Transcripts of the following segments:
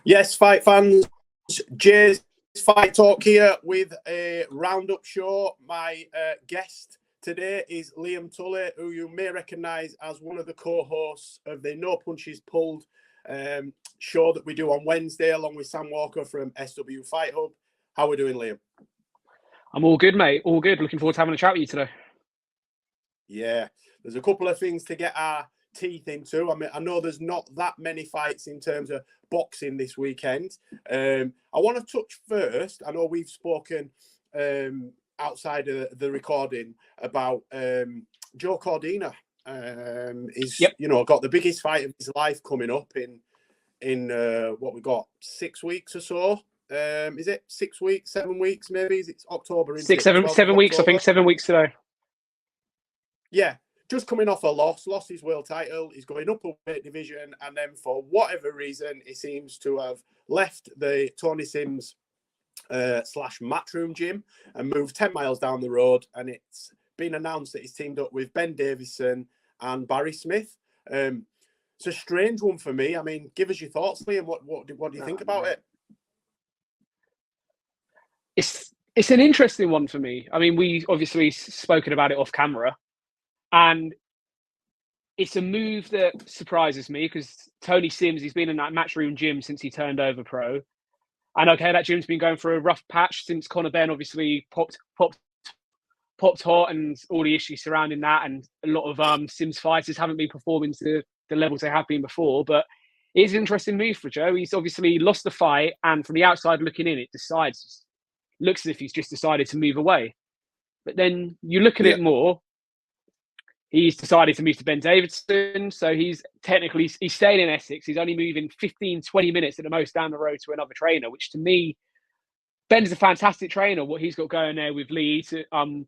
Yes, fight fans, Jay's Fight Talk here with a roundup show. My guest today is Liam Tully, who you may recognise as one of the co-hosts of the No Punches Pulled show that we do on Wednesday, along with Sam Walker from SW Fight Hub. How are we doing, Liam? I'm all good, mate. All good. Looking forward to having a chat with you today. Yeah, there's a couple of things to get our teeth into. I mean, I know there's not that many fights in terms of boxing this weekend. I want to touch first. I know we've spoken outside of the recording about Joe Cordina. He's got the biggest fight of his life coming up in what we got 6 weeks or so. Is it 6 weeks, 7 weeks? Maybe it's October. Seven weeks. I think 7 weeks today. Yeah, just coming off a lost his world title. He's going up a weight division, and then for whatever reason, he seems to have left the Tony Sims / Matchroom gym and moved 10 miles down the road. And it's been announced that he's teamed up with Ben Davison and Barry Smith. It's a strange one for me. I mean, give us your thoughts, Liam. What do you think about it? It's an interesting one for me. I mean, we obviously spoken about it off camera. And it's a move that surprises me because Tony Sims, he's been in that Matchroom gym since he turned over pro. And okay, that gym's been going through a rough patch since Conor Benn obviously popped hot and all the issues surrounding that. And a lot of Sims fighters haven't been performing to the levels they have been before. But it is an interesting move for Joe. He's obviously lost the fight. And from the outside looking in, looks as if he's just decided to move away. But then you look at it more. He's decided to move to Ben Davison. So he's staying in Essex. He's only moving 15, 20 minutes at the most down the road to another trainer, which to me, Ben's a fantastic trainer. What he's got going there with Lee, and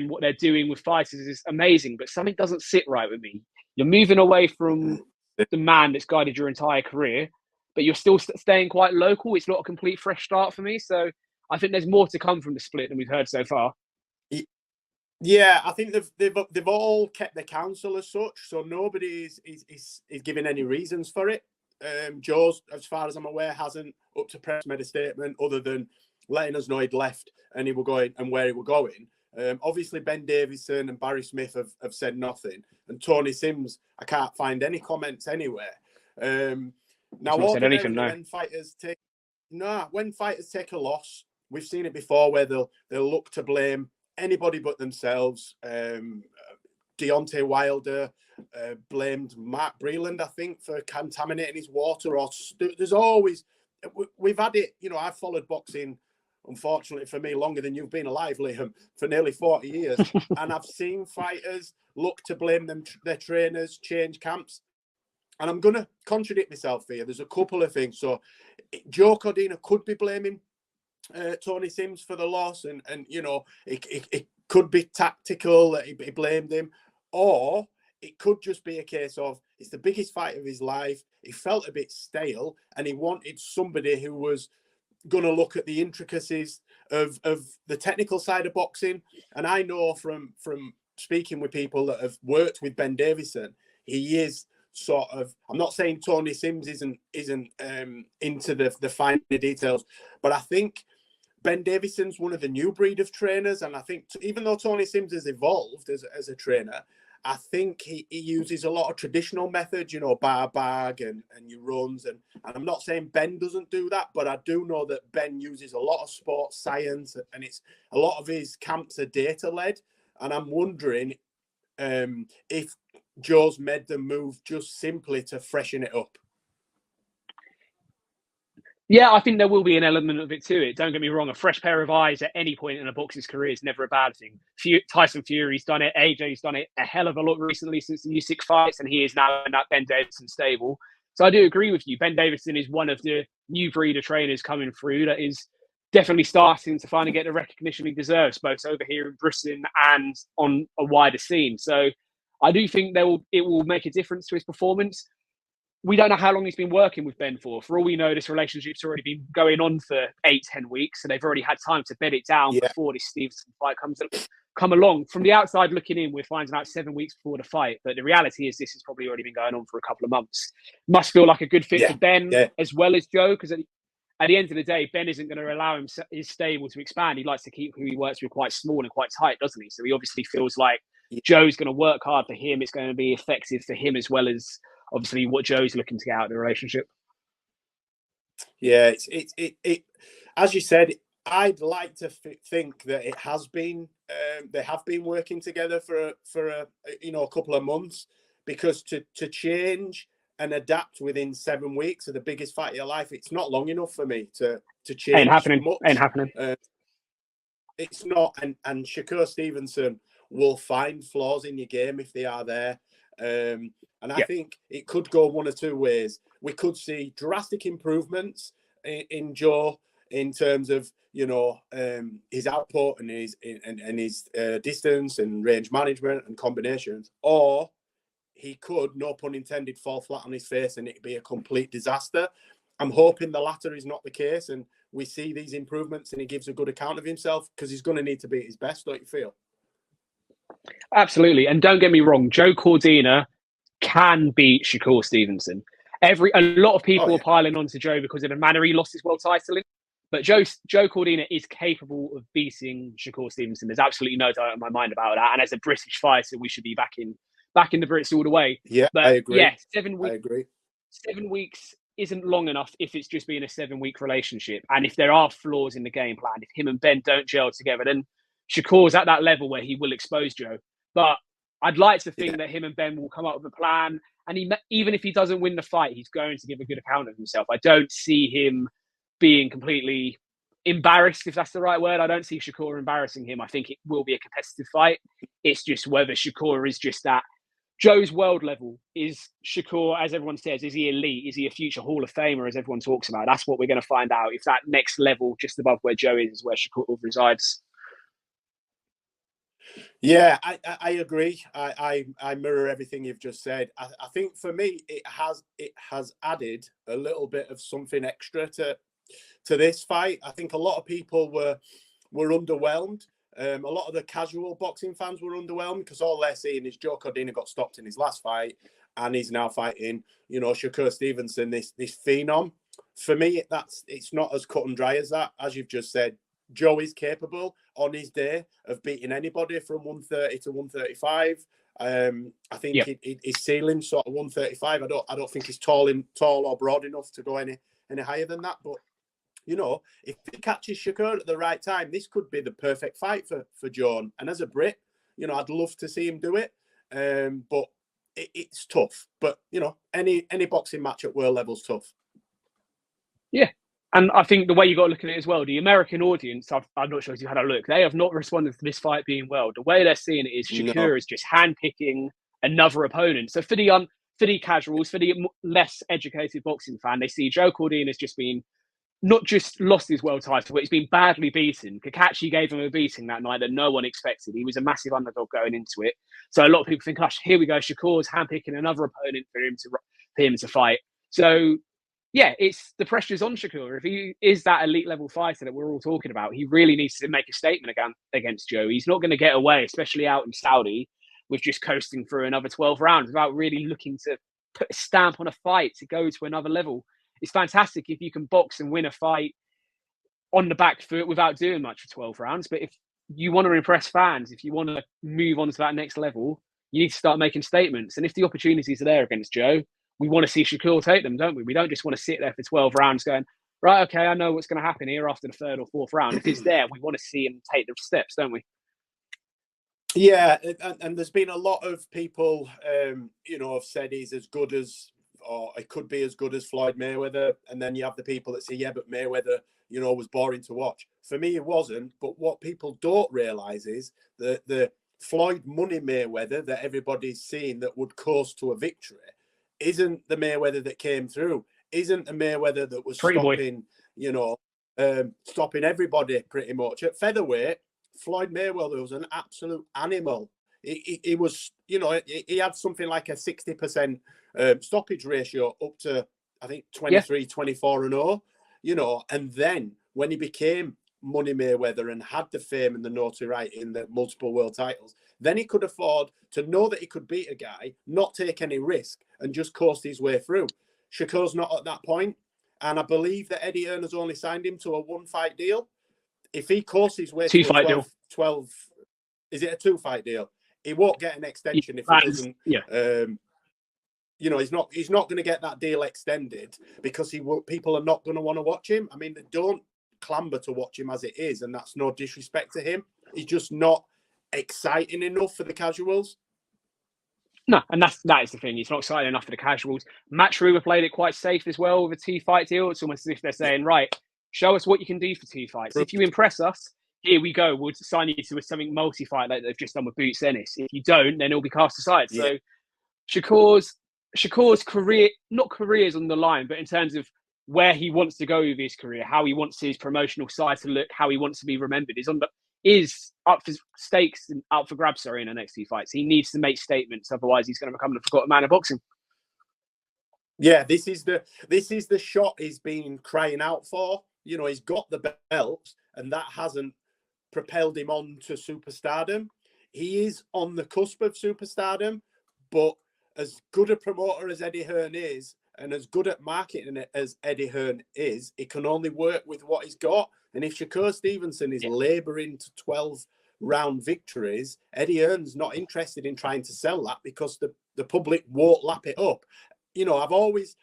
what they're doing with fighters is amazing. But something doesn't sit right with me. You're moving away from the man that's guided your entire career, but you're still staying quite local. It's not a complete fresh start for me. So I think there's more to come from the split than we've heard so far. Yeah, I think they've all kept their counsel as such, so nobody is giving any reasons for it. Joe's, as far as I'm aware, hasn't up to press made a statement other than letting us know he'd left and he were going and where he were going. Obviously, Ben Davison and Barry Smith have said nothing, and Tony Sims, I can't find any comments anywhere. Now, when fighters take a loss, we've seen it before where they'll look to blame anybody but themselves. Deontay Wilder blamed Mark Breland, I think, for contaminating his water. There's always, we've had it, I've followed boxing, unfortunately for me, longer than you've been alive, Liam, for nearly 40 years. And I've seen fighters look to blame their trainers, change camps. And I'm going to contradict myself here. There's a couple of things. So Joe Cordina could be blaming Tony Sims for the loss, and it could be tactical that he blamed him, or it could just be a case of it's the biggest fight of his life. He felt a bit stale, and he wanted somebody who was going to look at the intricacies of the technical side of boxing. And I know from speaking with people that have worked with Ben Davison, he is sort of, I'm not saying Tony Sims isn't into the finer details, but I think Ben Davison's one of the new breed of trainers, and I think even though Tony Sims has evolved as a trainer, I think he uses a lot of traditional methods, bar bag and your runs, and I'm not saying Ben doesn't do that, but I do know that Ben uses a lot of sports science, and it's a lot of his camps are data led, and I'm wondering if Joe's made the move just simply to freshen it up. Yeah, I think there will be an element of it to it. Don't get me wrong, a fresh pair of eyes at any point in a boxer's career is never a bad thing. Tyson Fury's done it, AJ's done it a hell of a lot recently since the Usyk fights, and he is now in that Ben Davison stable. So I do agree with you. Ben Davison is one of the new breed of trainers coming through that is definitely starting to finally get the recognition he deserves, both over here in Britain and on a wider scene. So I do think it will make a difference to his performance. We don't know how long he's been working with Ben for. For all we know, this relationship's already been going on for 8-10 weeks, so they've already had time to bed it down before this Stevenson fight come along. From the outside looking in, we're finding out 7 weeks before the fight, but the reality is this has probably already been going on for a couple of months. Must feel like a good fit for Ben as well as Joe, because at the end of the day, Ben isn't going to allow his stable to expand. He likes to keep who he works with quite small and quite tight, doesn't he? So he obviously feels like Joe's going to work hard for him. It's going to be effective for him as well as obviously what Joe's looking to get out of the relationship. Yeah, it as you said, I'd like to think that it has been they have been working together for a couple of months, because to change and adapt within 7 weeks of the biggest fight of your life, it's not long enough for me to change. Ain't happening. Much. Ain't happening. It's not, and Shakur Stevenson will find flaws in your game if they are there. And I think it could go one or two ways. We could see drastic improvements in Joe in terms of his output and his distance and range management and combinations, or he could, no pun intended, fall flat on his face and it'd be a complete disaster. I'm hoping the latter is not the case, and we see these improvements and he gives a good account of himself, because he's going to need to be at his best, don't you feel? Absolutely. And don't get me wrong, Joe Cordina can beat Shakur Stevenson. A lot of people are piling on to Joe because of the manner he lost his world title in. But Joe Cordina is capable of beating Shakur Stevenson. There's absolutely no doubt in my mind about that. And as a British fighter, we should be back in the Brits all the way. Yeah, but I agree. Yeah, 7 weeks. I agree. 7 weeks isn't long enough if it's just been a 7-week relationship. And if there are flaws in the game plan, if him and Ben don't gel together, then Shakur's at that level where he will expose Joe. But I'd like to think that him and Ben will come up with a plan. And even if he doesn't win the fight, he's going to give a good account of himself. I don't see him being completely embarrassed, if that's the right word. I don't see Shakur embarrassing him. I think it will be a competitive fight. It's just whether Shakur is just at Joe's world level. Is Shakur, as everyone says, is he elite? Is he a future Hall of Famer, as everyone talks about? That's what we're going to find out. If that next level, just above where Joe is where Shakur resides. Yeah, I agree. I mirror everything you've just said. I think for me, it has added a little bit of something extra to this fight. I think a lot of people were underwhelmed. A lot of the casual boxing fans were underwhelmed because all they're seeing is Joe Cordina got stopped in his last fight, and he's now fighting, Shakur Stevenson, this phenom. For me, it's not as cut and dry as that. As you've just said, Joe is capable on his day of beating anybody from 130 to 135. I think his ceiling sort of 135. I don't think he's tall or broad enough to go any higher than that. But if he catches Shakur at the right time, this could be the perfect fight for Joe. And as a Brit, I'd love to see him do it. But it's tough. But any boxing match at world level's tough. Yeah. And I think the way you got to look at it as well, the American audience, I'm not sure if you had a look, they have not responded to this fight being well. The way they're seeing it is Shakur is just handpicking another opponent. So for the casuals, for the less educated boxing fan, they see Joe Cordina has just been not just lost his world title, but he's been badly beaten. Kakashi gave him a beating that night that no one expected. He was a massive underdog going into it. So a lot of people think, gosh, here we go, Shakur's handpicking another opponent for him to fight. So yeah, it's the pressure's on Shakur. If he is that elite level fighter that we're all talking about, he really needs to make a statement against Joe. He's not going to get away, especially out in Saudi, with just coasting through another 12 rounds without really looking to put a stamp on a fight to go to another level. It's fantastic if you can box and win a fight on the back foot without doing much for 12 rounds. But if you want to impress fans, if you want to move on to that next level, you need to start making statements. And if the opportunities are there against Joe, we want to see Shakur take them, don't we? We don't just want to sit there for 12 rounds going, right, okay, I know what's going to happen here after the third or fourth round. If it's there, we want to see him take the steps, don't we? Yeah, and there's been a lot of people, have said he's as good as, or it could be as good as Floyd Mayweather. And then you have the people that say, yeah, but Mayweather, was boring to watch. For me, it wasn't. But what people don't realise is that the Floyd Money Mayweather that everybody's seen that would coast to a victory isn't the Mayweather that came through, isn't the Mayweather that was stopping everybody pretty much. At featherweight, Floyd Mayweather was an absolute animal. He was, he had something like a 60% stoppage ratio up to, I think, 23, 24-0, and then when he became Money Mayweather and had the fame and the notoriety in the multiple world titles, then he could afford to know that he could beat a guy, not take any risk, and just coast his way through. Shakur's not at that point, and I believe that Eddie Hearn has only signed him to a 1-fight deal. If he coasts his way to a 12, is it a 2-fight deal? He won't get an extension if he doesn't. Yeah. You know, he's not going to get that deal extended because people are not going to want to watch him. I mean, they don't clamber to watch him as it is, and that's no disrespect to him. He's just not exciting enough for the casuals. No, and that is the thing. It's not exciting enough for the casuals. Matchroom played it quite safe as well with a 2-fight deal. It's almost as if they're saying, right, show us what you can do for 2 fights. If you impress us, here we go. We'll sign you to something multi-fight like they've just done with Boots Ennis. If you don't, then it'll be cast aside. Yeah. So Shakur's career, not careers on the line, but in terms of where he wants to go with his career, how he wants his promotional side to look, how he wants to be remembered, is up for stakes and up for grabs. In the next 2 fights, he needs to make statements. Otherwise, he's going to become the forgotten man of boxing. Yeah, this is the shot he's been crying out for. You know, he's got the belts, and that hasn't propelled him on to superstardom. He is on the cusp of superstardom, but as good a promoter as Eddie Hearn is, and as good at marketing it as Eddie Hearn is, he can only work with what he's got. And if Shakur Stevenson is labouring to 12-round victories, Eddie Hearn's not interested in trying to sell that because the public won't lap it up. You know, I've always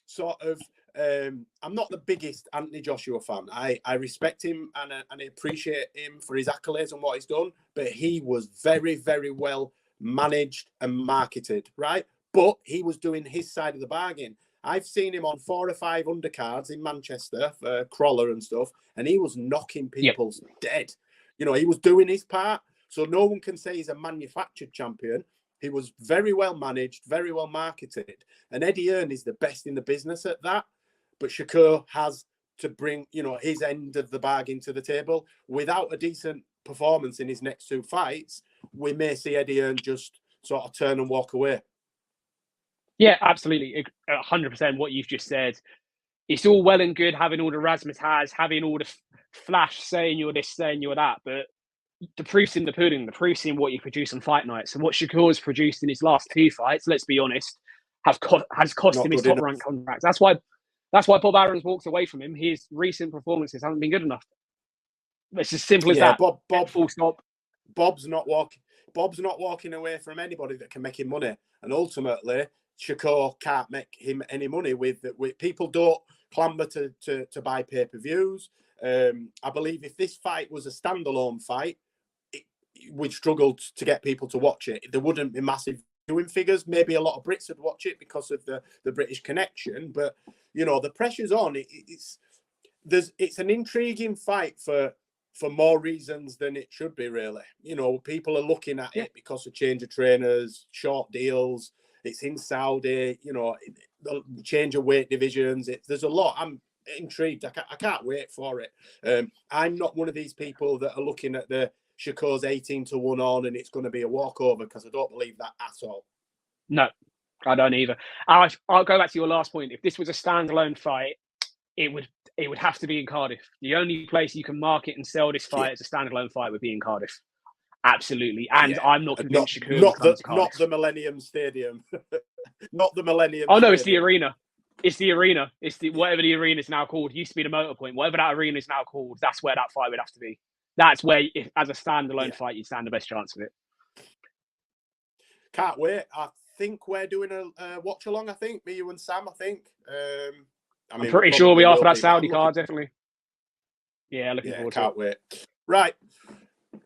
sort of, I'm not the biggest Anthony Joshua fan. I respect him and I appreciate him for his accolades and what he's done, but he was very, very well managed and marketed, right? But he was doing his side of the bargain. I've seen him on 4 or 5 undercards in Manchester for Crawler and stuff, and he was knocking people dead. You know, he was doing his part. So no one can say he's a manufactured champion. He was very well managed, very well marketed. And Eddie Hearn is the best in the business at that. But Shakur has to bring, you know, his end of the bargain to the table. Without a decent performance in his next 2 fights, we may see Eddie Hearn just sort of turn and walk away. Yeah, absolutely. 100% what you've just said. It's all well and good having all the razzmatazz, having all the flash saying you're this, saying you're that, but the proof's in the pudding. The proof's in what you produce on fight nights. And what Shakur's produced in his last 2 fights, let's be honest, has cost him his top-ranked contract. That's why Bob Arum's walked away from him. His recent performances haven't been good enough. It's as simple as that. Bob, full stop. Bob's not walking away from anybody that can make him money. And ultimately, Shakur can't make him any money with people don't clamber to buy pay-per-views. I believe if this fight was a standalone fight, we'd struggle to get people to watch it. There wouldn't be massive viewing figures. Maybe a lot of Brits would watch it because of the British connection. But, you know, the pressure's on. It's an intriguing fight for more reasons than it should be, really. You know, people are looking at it because of change of trainers, short deals. It's in Saudi, you know, the change of weight divisions. There's a lot. I'm intrigued. I can't wait for it. I'm not one of these people that are looking at the Shakur's 18-1 on and it's going to be a walkover, because I don't believe that at all. No, I don't either. I'll go back to your last point. If this was a standalone fight, it would have to be in Cardiff. The only place you can market and sell this fight as a standalone fight would be in Cardiff. Absolutely. And I'm not convinced Shakur will come to Cardiff. Not the Millennium Stadium. Not the Millennium Oh, no, Stadium. It's the arena. It's the arena. It's the whatever the arena is now called. It used to be the Motor Point. Whatever that arena is now called, that's where that fight would have to be. That's where, as a standalone fight, you'd stand the best chance of it. Can't wait. I think we're doing a watch-along, I think. Me, you and Sam, I think. I'm pretty sure we are for that Saudi card, definitely. Yeah, looking forward to it. Can't wait. Right.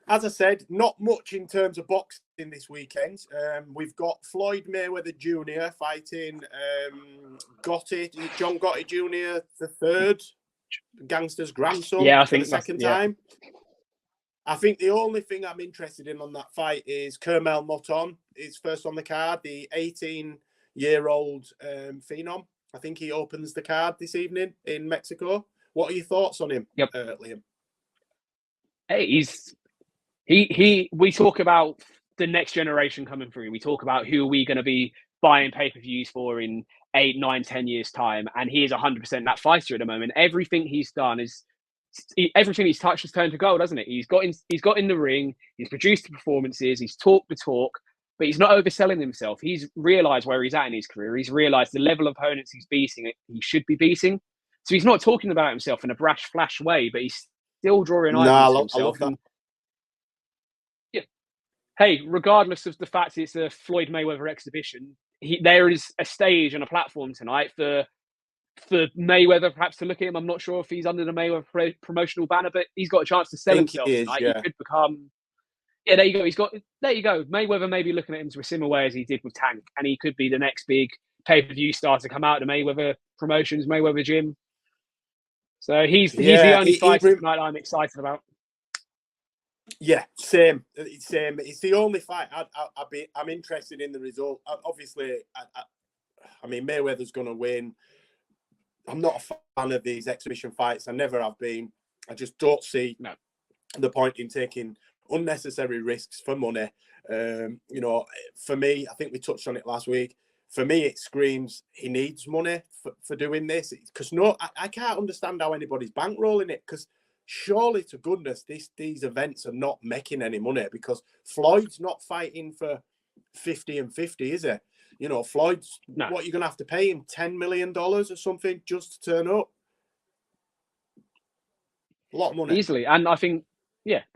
As I said, not much in terms of boxing this weekend. We've got Floyd Mayweather Jr. fighting John Gotti Jr. the third, Gangster's grandson, I think for the second time. I think the only thing I'm interested in on that fight is Curmel Morton is first on the card, the 18-year-old phenom. I think he opens the card this evening in Mexico. What are your thoughts on him, Liam? Hey, we talk about the next generation coming through. We talk about who are we going to be buying pay-per-views for in 8, 9, 10 years' time. And he is 100% that fighter at the moment. Everything he's done is everything he's touched has turned to gold, hasn't it? He's got in the ring, he's produced the performances, he's talked the talk, but he's not overselling himself. He's realised where he's at in his career. He's realised the level of opponents he's beating, he should be beating. So he's not talking about himself in a brash, flash way, but he's still drawing eye to himself. I love that. And, yeah. Hey, regardless of the fact it's a Floyd Mayweather exhibition, there is a stage and a platform tonight for Mayweather perhaps to look at him. I'm not sure if he's under the Mayweather promotional banner, but he's got a chance to sell himself tonight. Yeah. He could become. Yeah, there you go. There you go. Mayweather may be looking at him to a similar way as he did with Tank, and he could be the next big pay-per-view star to come out of the Mayweather promotions, Mayweather gym. So he's the only fighter tonight I'm excited about. Yeah, same. It's the only fight I'm interested in the result. Obviously, I mean Mayweather's going to win. I'm not a fan of these exhibition fights. I never have been. I just don't see the point in taking unnecessary risks for money. You know, for me, I think we touched on it last week. For me, it screams he needs money for doing this. Because I can't understand how anybody's bankrolling it. Because surely to goodness, these events are not making any money. Because Floyd's not fighting for 50 and 50, is it? You know, Floyd's what you're going to have to pay him $10 million or something just to turn up. A lot of money. Easily. And I think,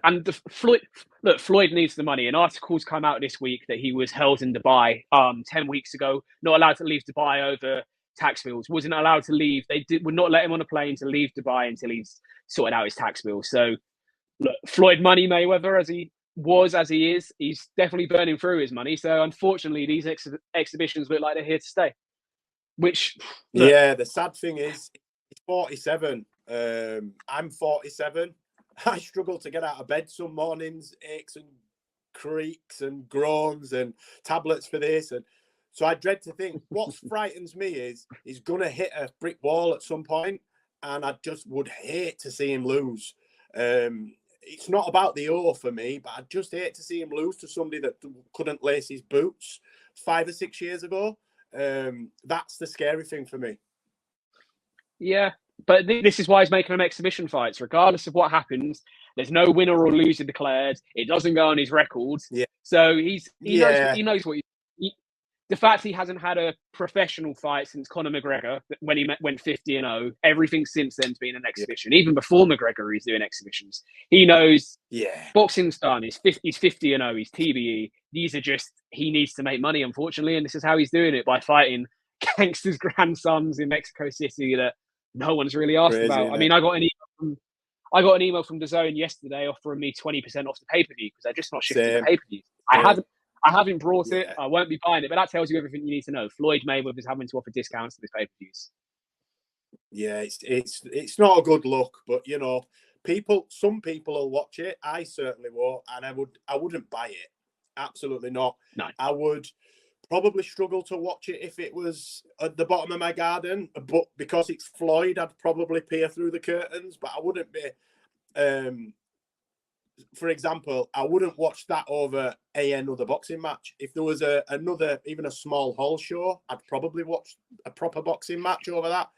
and Floyd needs the money. An article's come out this week that he was held in Dubai 10 weeks ago, not allowed to leave Dubai over tax bills, wasn't allowed to leave. They would not let him on a plane to leave Dubai until he's sorted out his tax bills. So, look, Floyd Money Mayweather, as he is, he's definitely burning through his money. So, unfortunately, these exhibitions look like they're here to stay. Which, the sad thing is, he's 47. I'm 47. I struggle to get out of bed some mornings, aches and creaks and groans and tablets for this. And so I dread to think what frightens me is he's going to hit a brick wall at some point, and I just would hate to see him lose. It's not about the O for me, but I'd just hate to see him lose to somebody that couldn't lace his boots 5 or 6 years ago. That's the scary thing for me. Yeah, but this is why he's making them exhibition fights. Regardless of what happens, there's no winner or loser declared. It doesn't go on his record. Yeah. So he knows what the fact he hasn't had a professional fight since Conor McGregor when he went 50-0. Everything since then's been an exhibition. Even before McGregor, he's doing exhibitions. He knows. Yeah. Boxing's done. He's 50-0. He's TBE. These are just he needs to make money, unfortunately, and this is how he's doing it by fighting gangsters' grandsons in Mexico City that no one's really asked about. I mean, I got an email from DAZN yesterday offering me 20% off the pay-per-view because they're just not shifting the pay-per-view. I haven't brought it. I won't be buying it, but that tells you everything you need to know. Floyd Mayweather is having to offer discounts to his pay-per-views. Yeah, it's not a good look, but you know, some people will watch it. I certainly won't, and I wouldn't buy it. Absolutely not. No. I would probably struggle to watch it if it was at the bottom of my garden, but because it's Floyd, I'd probably peer through the curtains, but I wouldn't be, for example, I wouldn't watch that over another boxing match. If there was another, even a small hall show, I'd probably watch a proper boxing match over that,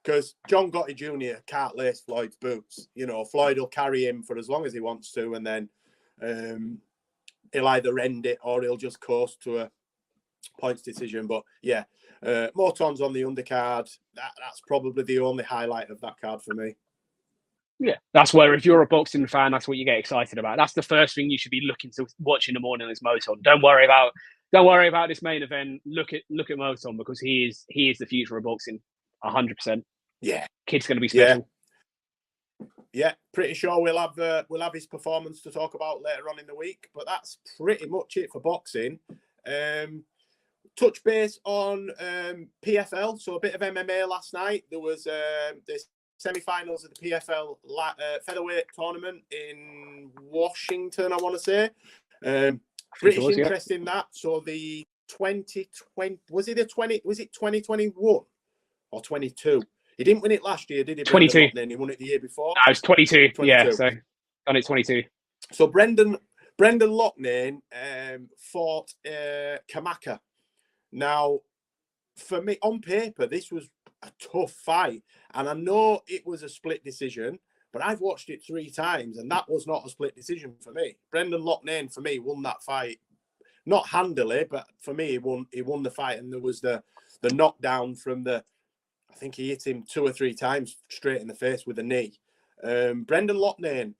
because John Gotti Jr. can't lace Floyd's boots. You know, Floyd will carry him for as long as he wants to, and then he'll either end it or he'll just coast to a points decision. But yeah, Morton's on the undercard. That's probably the only highlight of that card for me. Yeah, that's where if you're a boxing fan, that's what you get excited about. That's the first thing you should be looking to watch in the morning is Morton. Don't worry about this main event. Look at Morton because he is the future of boxing, 100%. Yeah, kid's going to be special. Yeah, pretty sure we'll have his performance to talk about later on in the week. But that's pretty much it for boxing. Touch base on PFL. So a bit of MMA last night. There was this semi-finals of the PFL featherweight tournament in Washington, I want to say. British interest in that. So the 2020 was it 2021 or 22? He didn't win it last year, did he? 22. He won it the year before. No, it was 22. Yeah, so done it 22. So Brendan Loughnane fought Kamaka. Now, for me, on paper, this was a tough fight. And I know it was a split decision, but I've watched it 3 times, and that was not a split decision for me. Brendan Loughnane, for me, won that fight. Not handily, but for me, he won the fight, and there was the knockdown from I think he hit him 2 or 3 times straight in the face with a knee. Brendan Loughnane,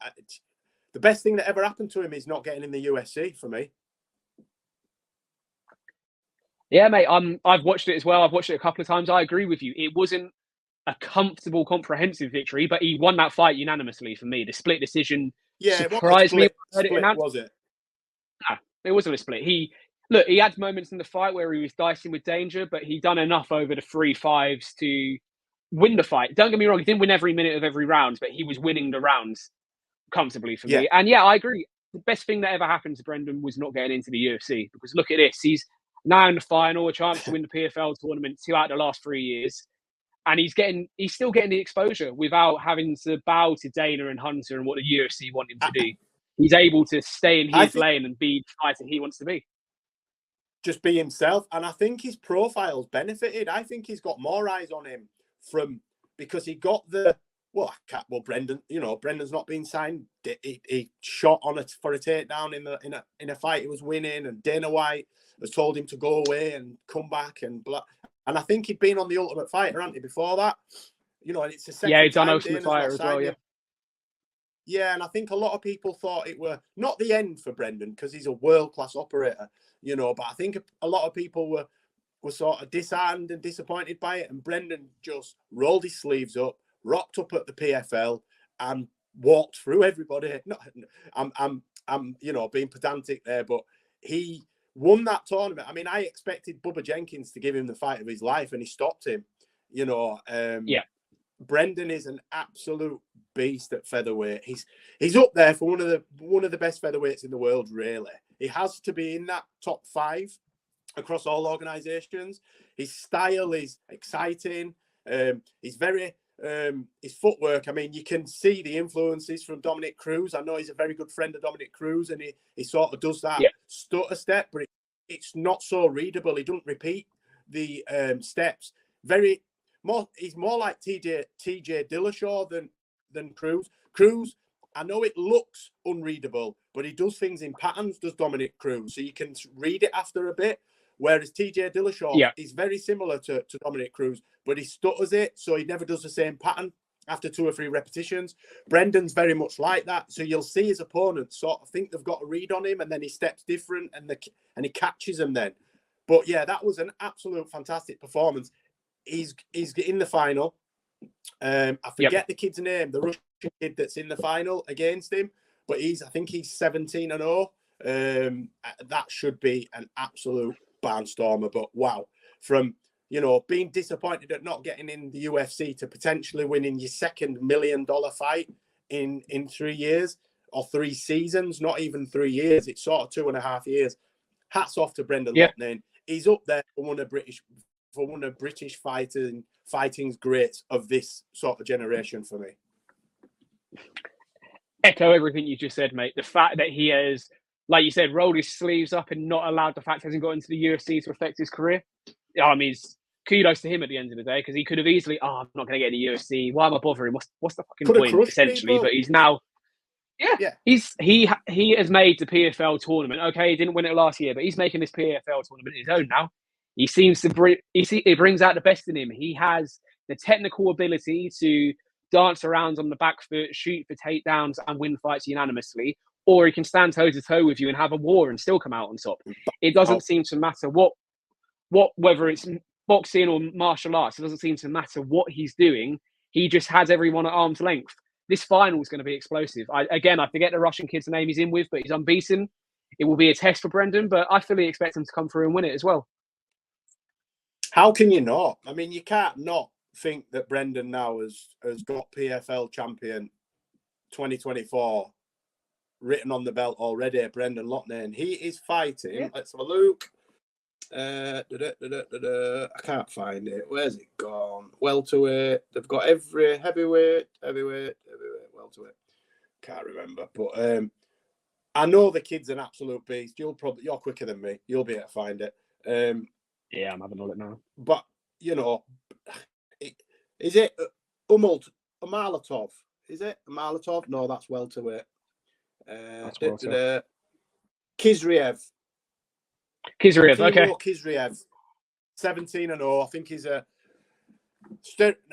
the best thing that ever happened to him is not getting in the UFC for me. Yeah, mate. I've watched it as well. I've watched it a couple of times. I agree with you. It wasn't a comfortable, comprehensive victory, but he won that fight unanimously for me. The split decision surprised me. Was it? Nah, it wasn't a split. He had moments in the fight where he was dicing with danger, but he done enough over the 3-5s to win the fight. Don't get me wrong, he didn't win every minute of every round, but he was winning the rounds comfortably for me. And yeah, I agree. The best thing that ever happened to Brendan was not getting into the UFC, because look at this. He's now in the final, a chance to win the PFL tournament 2 out of the last 3 years. And he's still getting the exposure without having to bow to Dana and Hunter and what the UFC want him to do. He's able to stay in his lane and be the fighter he wants to be. Just be himself. And I think his profile's benefited. I think he's got more eyes on him because he got Brendan, Brendan's not been signed. He shot for a takedown in a fight he was winning, and Dana White has told him to go away and come back and blah. And I think he'd been on the Ultimate Fighter, hadn't he, before that? And it's the second time. Yeah, he's done Ultimate Fighter as well, yeah. Yeah, and I think a lot of people thought it were not the end for Brendan, because he's a world-class operator, but I think a lot of people were sort of disheartened and disappointed by it, and Brendan just rolled his sleeves up, rocked up at the PFL, and walked through everybody. I'm being pedantic there, but he won that tournament. I mean, I expected Bubba Jenkins to give him the fight of his life, and he stopped him. Yeah. Brendan is an absolute beast at featherweight. He's up there for one of the best featherweights in the world, really. He has to be in that top 5 across all organizations. His style is exciting. He's very his footwork. I mean, you can see the influences from Dominic Cruz. I know he's a very good friend of Dominic Cruz, and he sort of does that stutter step, but it's not so readable. He doesn't repeat the steps. He's more like TJ Dillashaw than Cruz. Cruz, I know it looks unreadable, but he does things in patterns, does Dominic Cruz, so you can read it after a bit. Whereas TJ Dillashaw is very similar to Dominic Cruz, but he stutters it, so he never does the same pattern after 2 or 3 repetitions. Brendan's very much like that, so you'll see his opponents sort of think they've got a read on him, and then he steps different, and he catches them then. But yeah, that was an absolute fantastic performance. He's in the final. I forget the kid's name, the Russian kid that's in the final against him, but I think he's 17-0. That should be an absolute barnstormer. But wow, from being disappointed at not getting in the UFC to potentially winning your second $1 million fight in 3 years or 3 seasons, not even 3 years, it's sort of 2.5 years. Hats off to Brendan Loughnane. He's up there for one of British fighting's greats of this sort of generation for me. Echo everything you just said, mate. The fact that he has, like you said, rolled his sleeves up and not allowed the fact he hasn't got into the UFC to affect his career. I mean, kudos to him at the end of the day, because he could have easily, I'm not going to get in the UFC. Why am I bothering? What's the fucking point, essentially? People. But he's now, he has made the PFL tournament. Okay, he didn't win it last year, but he's making this PFL tournament his own now. He seems to it brings out the best in him. He has the technical ability to dance around on the back foot, shoot for takedowns, and win fights unanimously. Or he can stand toe-to-toe with you and have a war and still come out on top. It doesn't seem to matter whether it's boxing or martial arts. It doesn't seem to matter what he's doing. He just has everyone at arm's length. This final is going to be explosive. I forget the Russian kid's name he's in with, but he's unbeaten. It will be a test for Brendan, but I fully expect him to come through and win it as well. How can you not? I mean, you can't not think that Brendan now has got PFL champion 2024 written on the belt already. Brendan Loughnane. He is fighting. Yeah. Let's have a look. I can't find it. Where's it gone? Welterweight. They've got every heavyweight, welterweight. Can't remember, but I know the kid's an absolute beast. You're quicker than me. You'll be able to find it. Yeah, I'm having a look now. But is it Umalatov? Is it Malatov? No, that's welterweight. That's welter. Kizriev. Okay. Kizriev, 17-0. I think he's a.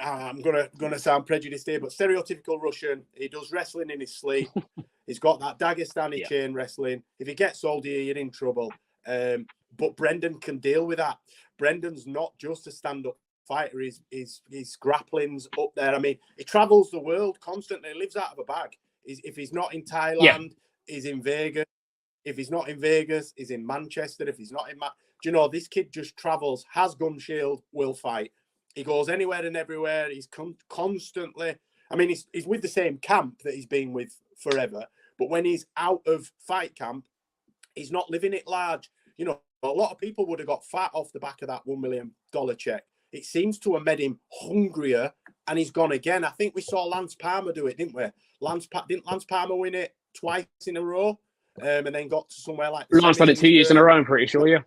I'm gonna sound prejudiced here, but stereotypical Russian. He does wrestling in his sleep. He's got that Dagestani chain wrestling. If he gets old here, you're in trouble. But Brendan can deal with that. Brendan's not just a stand-up fighter. His grappling's up there. I mean, he travels the world constantly. He lives out of a bag. If he's not in Thailand, he's in Vegas. If he's not in Vegas, he's in Manchester. If he's not in do you know, this kid just travels, has gun shield, will fight. He goes anywhere and everywhere. He's constantly... I mean, he's with the same camp that he's been with forever. But when he's out of fight camp, he's not living it large. You know, a lot of people would have got fat off the back of that $1 million check. It seems to have made him hungrier, and he's gone again. I think we saw Lance Palmer do it, didn't we? Didn't Lance Palmer win it twice in a row? And then got to somewhere like... Lance done it 2 years in a row, I'm pretty sure, yeah.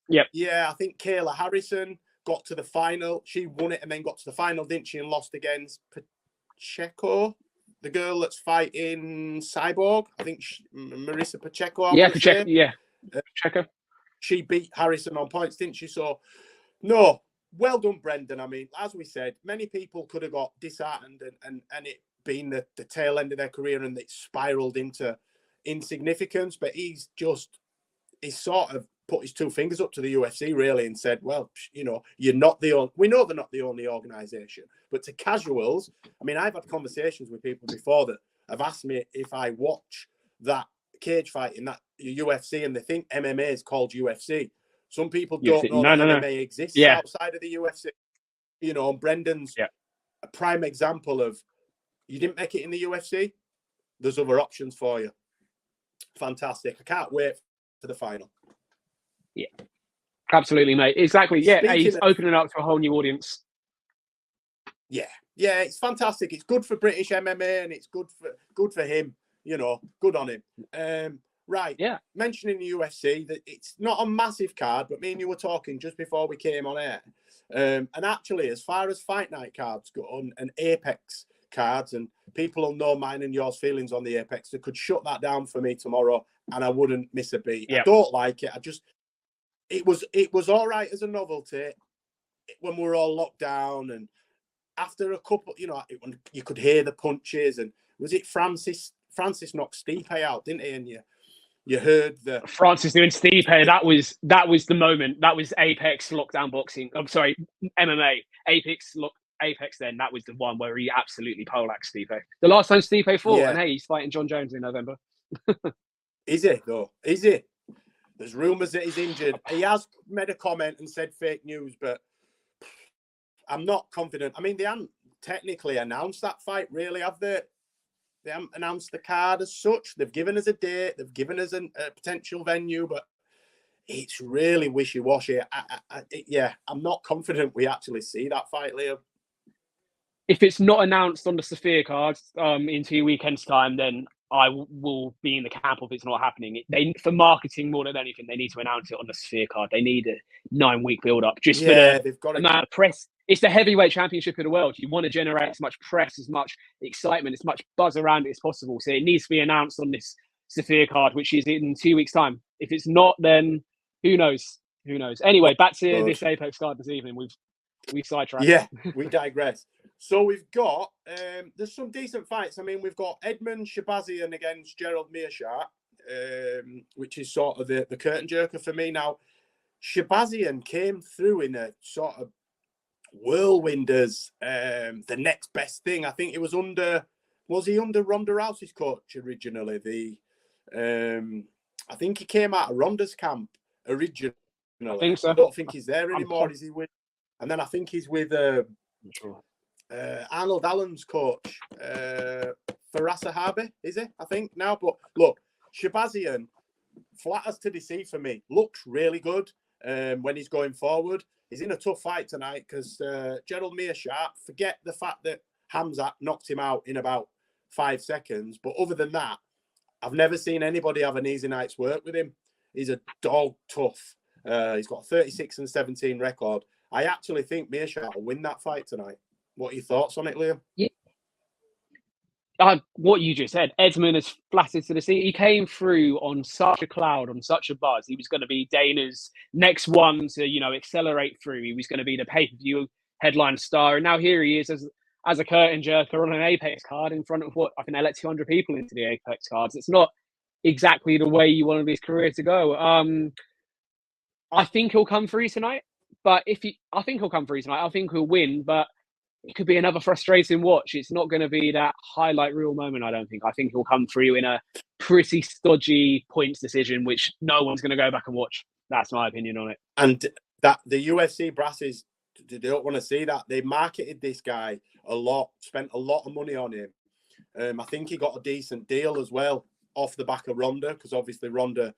Yep. Yeah, I think Kayla Harrison got to the final. She won it and then got to the final, didn't she? And lost against Pacheco, the girl that's fighting Cyborg. I think Marissa Pacheco. Pacheco. Yeah, Pacheco. She beat Harrison on points, didn't she? So, no, well done, Brendan. I mean, as we said, many people could have got disheartened and it being the tail end of their career and it spiraled into insignificance. But he's sort of put his two fingers up to the UFC really and said, well, you know, you're not the only, we know they're not the only organization, but to casuals, I mean, I've had conversations with people before that have asked me if I watch that cage fight in that UFC and they think MMA is called UFC. Some people don't know that MMA exists outside of the UFC. You know, Brendan's a prime example of, you didn't make it in the UFC, there's other options for you. Fantastic. I can't wait for the final. Yeah, absolutely, mate. Exactly. Yeah, he's opening up to a whole new audience. Yeah, it's fantastic. It's good for British MMA and it's good for him. You know, good on him. Right. Yeah. Mentioning the UFC, that it's not a massive card, but me and you were talking just before we came on air. And actually, as far as fight night cards go and Apex cards, and people will know mine and yours feelings on the Apex, they could shut that down for me tomorrow and I wouldn't miss a beat. Yep. I don't like it. It was all right as a novelty when we were all locked down, and after a couple, you know, you could hear the punches. And was it Francis knocked Stipe out, didn't he? And you heard the Francis doing Stipe. That was the moment. That was Apex lockdown boxing. I'm sorry, MMA. Apex. Then that was the one where he absolutely poleaxed Stipe. The last time Stipe fought, and hey, he's fighting John Jones in November. Is it though? Is it? There's rumours that he's injured. He has made a comment and said fake news, but I'm not confident. I mean, they haven't technically announced that fight, really, have they? They haven't announced the card as such. They've given us a date. They've given us a potential venue, but it's really wishy-washy. I'm not confident we actually see that fight, Liam. If it's not announced on the Sphere card in 2 weekends' time, then I will be in the camp of it's not happening. For marketing more than anything, they need to announce it on the Sphere card. They need a 9-week build-up for the amount of press. It's the heavyweight championship of the world. You want to generate as much press, as much excitement, as much buzz around it as possible. So it needs to be announced on this Sphere card, which is in 2 weeks' time. If it's not, then who knows? Who knows? Anyway, back to this Apex card this evening. We've sidetracked. Yeah, we digress. So we've got, there's some decent fights. I mean, we've got Edmund Shabazian against Gerald Meerschaert, which is sort of the curtain jerker for me. Now, Shabazian came through in a sort of whirlwind as the next best thing. I think it was was he under Ronda Rousey's coach originally? I think he came out of Ronda's camp originally. I think so. I don't think he's there anymore. Is he with? And then I think he's with Arnold Allen's coach, Faraz Sahabi, is he? I think now. But look, Shabazian, flat as to deceive for me, looks really good when he's going forward. He's in a tough fight tonight because Gerald Meerschaert, forget the fact that Hamzat knocked him out in about 5 seconds. But other than that, I've never seen anybody have an easy night's work with him. He's a dog tough. He's got a 36-17 record. I actually think Meerschaert will win that fight tonight. What are your thoughts on it, Liam? what you just said, Edmund has flattered to the sea. He came through on such a cloud, on such a buzz. He was going to be Dana's next one to, accelerate through. He was going to be the pay-per-view headline star. And now here he is as a curtain jerker on an Apex card in front of I think they let 200 people into the Apex cards. It's not exactly the way you wanted his career to go. I think he'll come through tonight. But I think he'll come through tonight. I think he'll win, but it could be another frustrating watch. It's not going to be that highlight reel moment, I don't think. I think he'll come through in a pretty stodgy points decision, which no one's going to go back and watch. That's my opinion on it. And that the UFC brasses, they don't want to see that. They marketed this guy a lot, spent a lot of money on him. I think he got a decent deal as well off the back of Ronda, because obviously Ronda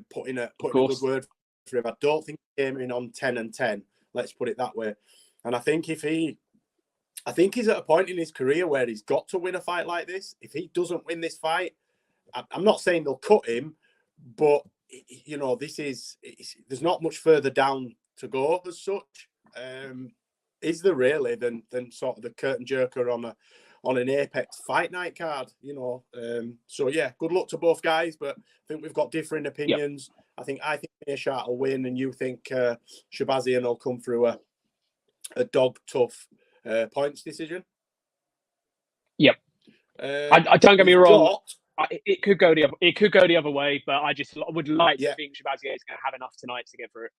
put in a good word for him. I don't think he came in on 10-10. Let's put it that way. And I think I think he's at a point in his career where he's got to win a fight like this. If he doesn't win this fight, I'm not saying they'll cut him, but there's not much further down to go as such. Is there really than sort of the curtain jerker on an Apex fight night card? So yeah, good luck to both guys, but I think we've got differing opinions. Yep. I think Meerschaert will win, and you think Shabazian will come through a dog tough points decision. Yep. I don't get me wrong. It could go the other way, but I just would like to think Shabazian is going to have enough tonight to get through it.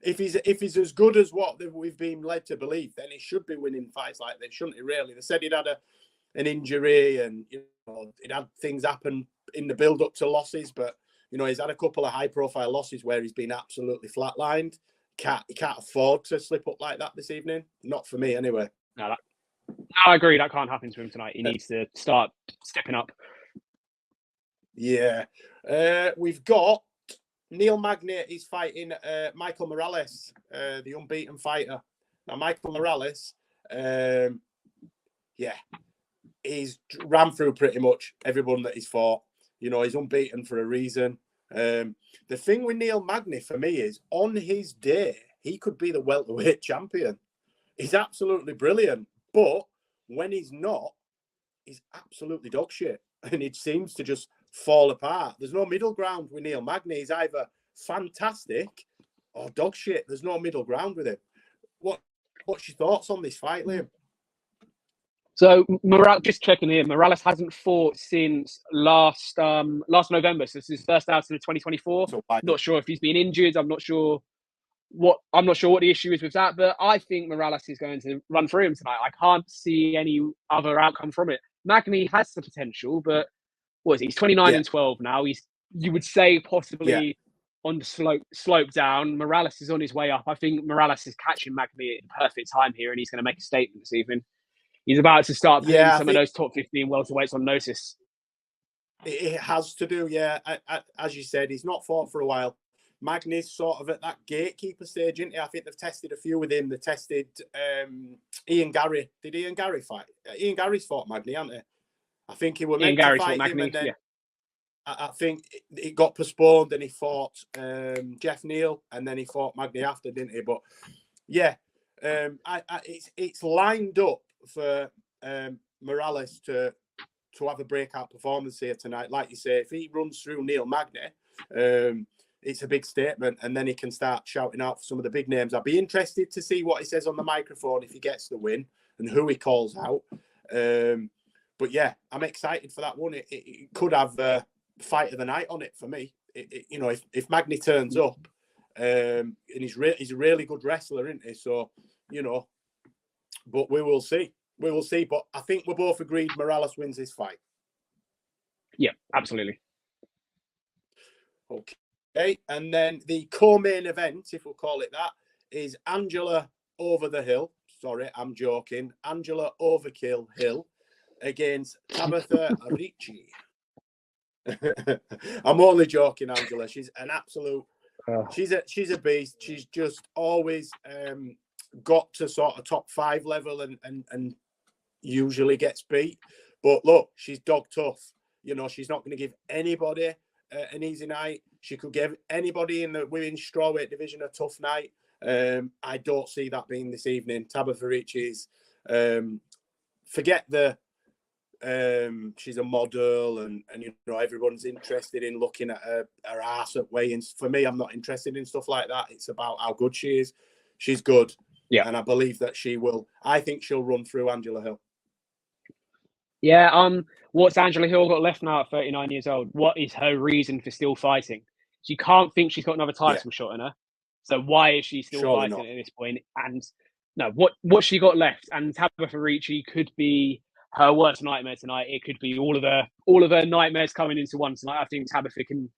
If he's as good as what we've been led to believe, then he should be winning fights like this, shouldn't he? Really, they said he'd had an injury, and he'd had things happen in the build up to losses, but he's had a couple of high profile losses where he's been absolutely flatlined. He can't afford to slip up like that this evening. Not for me, anyway. No, I agree. That can't happen to him tonight. He needs to start stepping up. Yeah. We've got Neil Magny is fighting Michael Morales, the unbeaten fighter. Now, Michael Morales, he's ran through pretty much everyone that he's fought. He's unbeaten for a reason. The thing with Neil Magny for me is, on his day, he could be the welterweight champion. He's absolutely brilliant. But when he's not, he's absolutely dog shit. And it seems to just fall apart. There's no middle ground with Neil Magny. He's either fantastic or dog shit. There's no middle ground with him. What's your thoughts on this fight, Liam? So, just checking here, Morales hasn't fought since last November. So this is his first out of the 2024. So not sure if he's been injured. I'm not sure what the issue is with that. But I think Morales is going to run through him tonight. I can't see any other outcome from it. Magny has the potential, but what is he? He's 29-12 now. You would say possibly on the slope down. Morales is on his way up. I think Morales is catching Magny at the perfect time here, and he's going to make a statement this evening. He's about to start putting some of those top 15 welterweights on notice. It has to do, yeah. As you said, he's not fought for a while. Magny's sort of at that gatekeeper stage, isn't he? I think they've tested a few with him. They tested Ian Gary. Did Ian Gary fight? Ian Gary's fought Magny, hasn't he? I think he was meant to fight him, and then I think it got postponed, and he fought Jeff Neal, and then he fought Magny after, didn't he? But yeah, it's lined up for Morales to have a breakout performance here tonight. Like you say, if he runs through Neil Magny, it's a big statement, and then he can start shouting out for some of the big names. I'd be interested to see what he says on the microphone if he gets the win and who he calls out. But yeah, I'm excited for that one. It could have fight of the night on it for me. If Magny turns up, and he's a really good wrestler, isn't he? So, but we will see. We will see. But I think we're both agreed Morales wins this fight. Yeah, absolutely. Okay. And then the co-main event, if we'll call it that, is Angela Over the Hill. Sorry, I'm joking. Angela Overkill Hill against Tabitha Ricci. I'm only joking, Angela. She's an absolute... She's a beast. She's just always got to sort of top 5 level and usually gets beat. But look, she's dog tough. She's not going to give anybody an easy night. She could give anybody in the women's strawweight division a tough night. I don't see that being this evening. Tabitha Ricci's forget the She's a model, and you know, everyone's interested in looking at her ass at weigh-ins. For me, I'm not interested in stuff like that. It's about how good she is. She's good, and I believe that she will. I think she'll run through Angela Hill. Yeah. What's Angela Hill got left now at 39 years old? What is her reason for still fighting? She can't think she's got another title shot in her. So why is she still fighting at this point? And no, what's she got left? And Tabitha Ricci could be her worst nightmare tonight. It could be all of her nightmares coming into one tonight. I think Tabitha can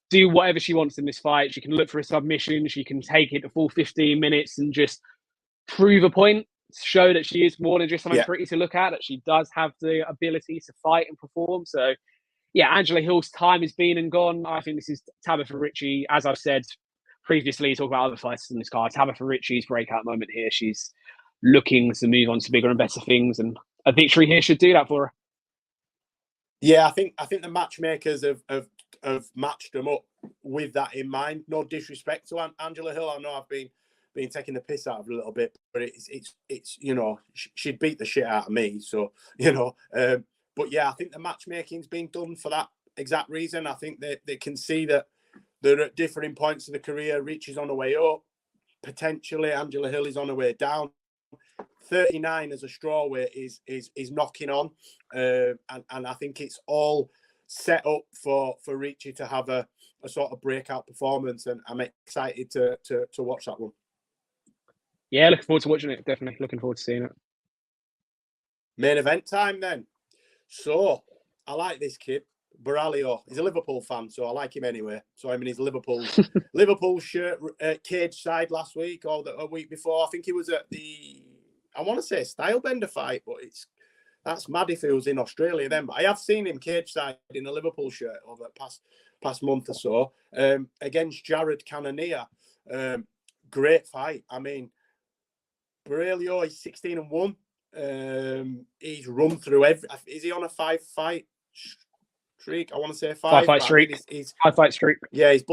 do whatever she wants in this fight. She can look for a submission. She can take it the full 15 minutes and just prove a point, show that she is more than just something pretty to look at, that she does have the ability to fight and perform. So, yeah, Angela Hill's time has been and gone. I think this is Tabitha Ricci, as I've said previously, talk about other fighters in this card. Tabitha Ricci's breakout moment here. She's looking to move on to bigger and better things, and a victory here should do that for her. Yeah, I think the matchmakers have matched them up with that in mind. No disrespect to Angela Hill. I know I've been taking the piss out of her a little bit, but it's you know, she'd beat the shit out of me. So, you know, but yeah, I think the matchmaking's been done for that exact reason. I think they can see that they're at different points of the career. Rich is on her way up. Potentially, Angela Hill is on her way down. 39 as a strawweight is knocking on, and I think it's all set up for Ricci to have a sort of breakout performance, and I'm excited to watch that one. Yeah, looking forward to watching it. Definitely looking forward to seeing it. Main event time then. So I like this kid, Borralho. He's a Liverpool fan, so I like him anyway. So I mean, he's Liverpool shirt cage side last week or a week before. I think he was at the, I want to say, Stylebender fight, but that's mad if he was in Australia then. But I have seen him cage side in a Liverpool shirt over the past month or so against Jared Cannonier. Great fight. I mean, Borralho is 16-1. He's run through is he on a 5-fight streak? I want to say 5 fight streak. He's 5-fight streak. Yeah, he's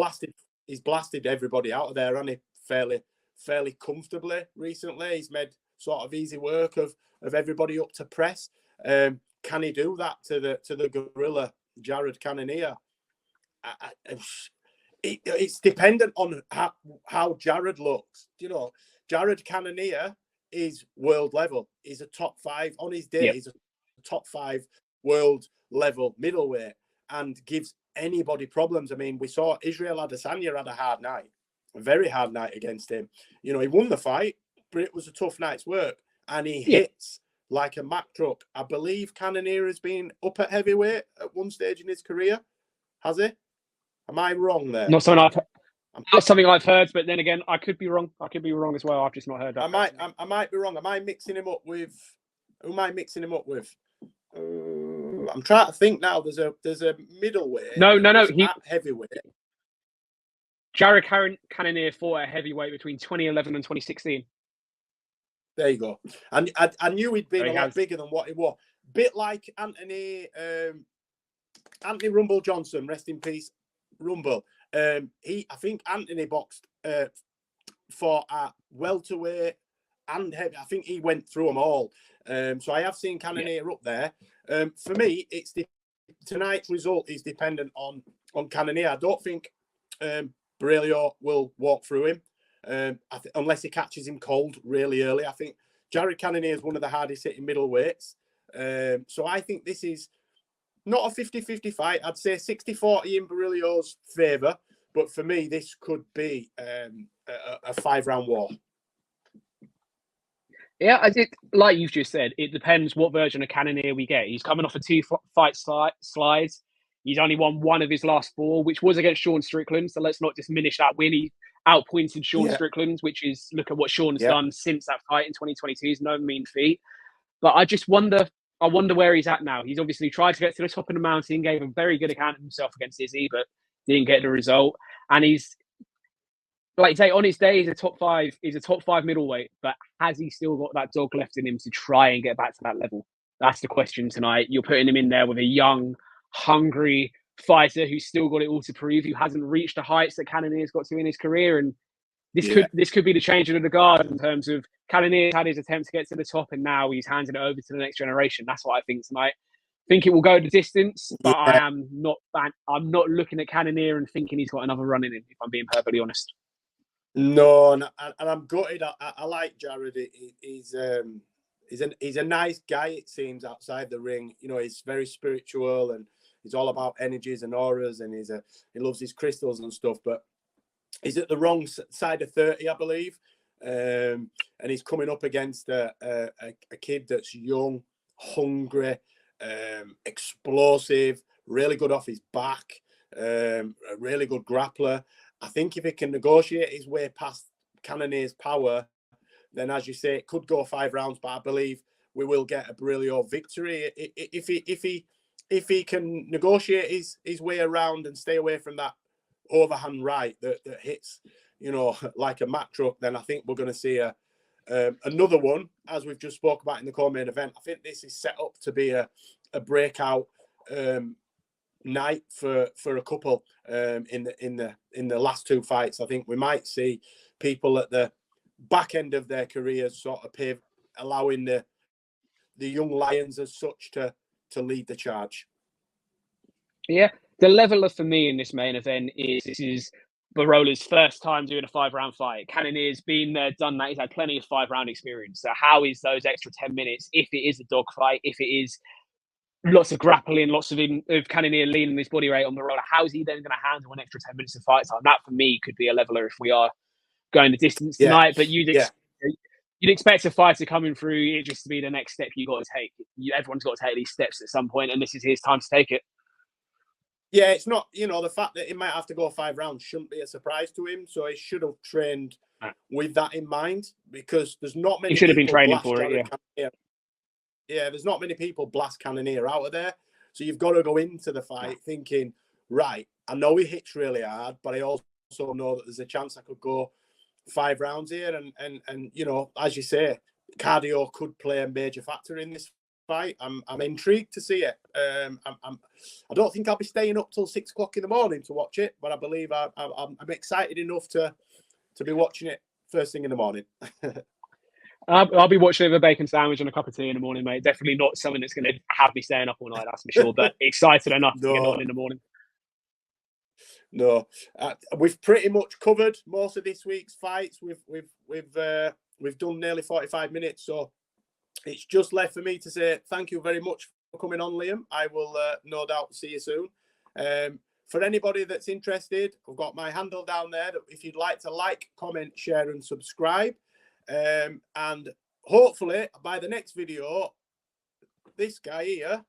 blasted everybody out of there, hasn't he? Fairly comfortably recently. He's made sort of easy work of everybody up to press. Can he do that to the gorilla Jared Cannonier? It's dependent on how Jared looks. You know, Jared Cannonier is world level. He's a top 5 on his day. Yep. He's a top 5 world level middleweight and gives anybody problems. I mean, we saw Israel Adesanya had a very hard night against him. You know, he won the fight, but it was a tough night's work, and he hits like a Mack truck. I believe Cannonier has been up at heavyweight at one stage in his career. Has he? Am I wrong there? Not something I've heard, but then again, I could be wrong. I could be wrong as well. I've just not heard that. I might be wrong. Am I mixing him up with? Who am I mixing him up with? I'm trying to think now. There's a middleweight. No. He heavyweight. Jared Cannonier fought at heavyweight between 2011 and 2016. There you go. And I knew he'd been a lot bigger than what he was. Bit like Anthony Rumble Johnson, rest in peace, Rumble. I think Anthony boxed for a welterweight and heavy. I think he went through them all. So I have seen Cannonier up there. For me, tonight's result is dependent on Cannonier. I don't think Borralho will walk through him unless he catches him cold really early. I think Jared Cannonier is one of the hardest hitting middleweights. So I think this is not a 50-50 fight. I'd say 60-40 in Borralho's favour. But for me, this could be a 5-round war. Yeah, like you've just said, it depends what version of Cannonier we get. He's coming off a 2-fight slides. He's only won 1 of his last 4, which was against Sean Strickland. So let's not diminish that win. He outpointed Sean Strickland, which is, look at what Sean's done since that fight in 2022. Is no mean feat. But I just wonder where he's at now. He's obviously tried to get to the top of the mountain, gave a very good account of himself against Izzy, but didn't get the result. And he's, like you say, on his day, he's a top 5 middleweight, but has he still got that dog left in him to try and get back to that level? That's the question tonight. You're putting him in there with a young, hungry fighter who's still got it all to prove, who hasn't reached the heights that Cannonier's got to in his career. And this could be the changing of the guard in terms of Cannonier's had his attempt to get to the top, and now he's handing it over to the next generation. That's what I think tonight. I think it will go the distance, but I'm not looking at Cannonier and thinking he's got another run in him, if I'm being perfectly honest. No, and I'm gutted. I like Jared. He's a nice guy, it seems, outside the ring. You know, he's very spiritual and he's all about energies and auras, and he loves his crystals and stuff. But he's at the wrong side of 30, I believe, and he's coming up against a kid that's young, hungry, explosive, really good off his back, a really good grappler. I think if he can negotiate his way past Cannonier's power, then, as you say, it could go 5 rounds. But I believe we will get a Borralho victory if he can negotiate his way around and stay away from that overhand right that hits, you know, like a Mack truck. Then I think we're going to see another one, as we've just spoke about in the co-main event. I think this is set up to be a breakout night for a couple in the last 2 fights. I think we might see people at the back end of their careers sort of allowing the young lions as such to lead the charge. Yeah, the leveler for me in this main event this is Borralho's first time doing a 5-round fight. Cannonier's been there, done that. He's had plenty of 5-round experience. So how is those extra 10 minutes, if it is a dogfight, if it is lots of grappling, lots of Cannonier leaning his body rate on Borralho, how is he then going to handle an extra 10 minutes of fight time? That, for me, could be a leveler if we are going the distance tonight. But you'd expect a fighter coming through it just to be the next step you got to take. Everyone's got to take these steps at some point, and this is his time to take it. Yeah, it's not, you know, the fact that he might have to go 5 rounds shouldn't be a surprise to him. So he should have trained with that in mind, because there's not many. He should have been training for it. Yeah, there's not many people blast Cannonier out of there. So you've got to go into the fight thinking, right, I know he hits really hard, but I also know that there's a chance I could go 5 rounds here. And you know, as you say, cardio could play a major factor in this fight. I'm intrigued to see it. I don't think I'll be staying up till 6 o'clock in the morning to watch it, but I believe I'm excited enough to be watching it first thing in the morning. I'll be watching it with a bacon sandwich and a cup of tea in the morning, mate. Definitely not something that's going to have me staying up all night, that's for sure. But excited enough to get on in the morning. No, we've pretty much covered most of this week's fights. We've done nearly 45 minutes, so it's just left for me to say thank you very much for coming on, Liam. I will no doubt see you soon. For anybody that's interested, I've got my handle down there. If you'd like to like, comment, share, and subscribe. And hopefully by the next video, this guy here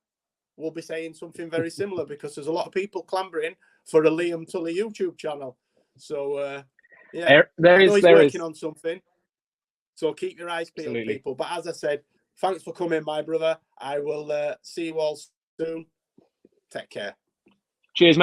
will be saying something very similar, because there's a lot of people clambering for a Liam Tully YouTube channel. So yeah, he's working on something. So keep your eyes peeled, people. But as I said, thanks for coming, my brother. I will see you all soon. Take care. Cheers, mate.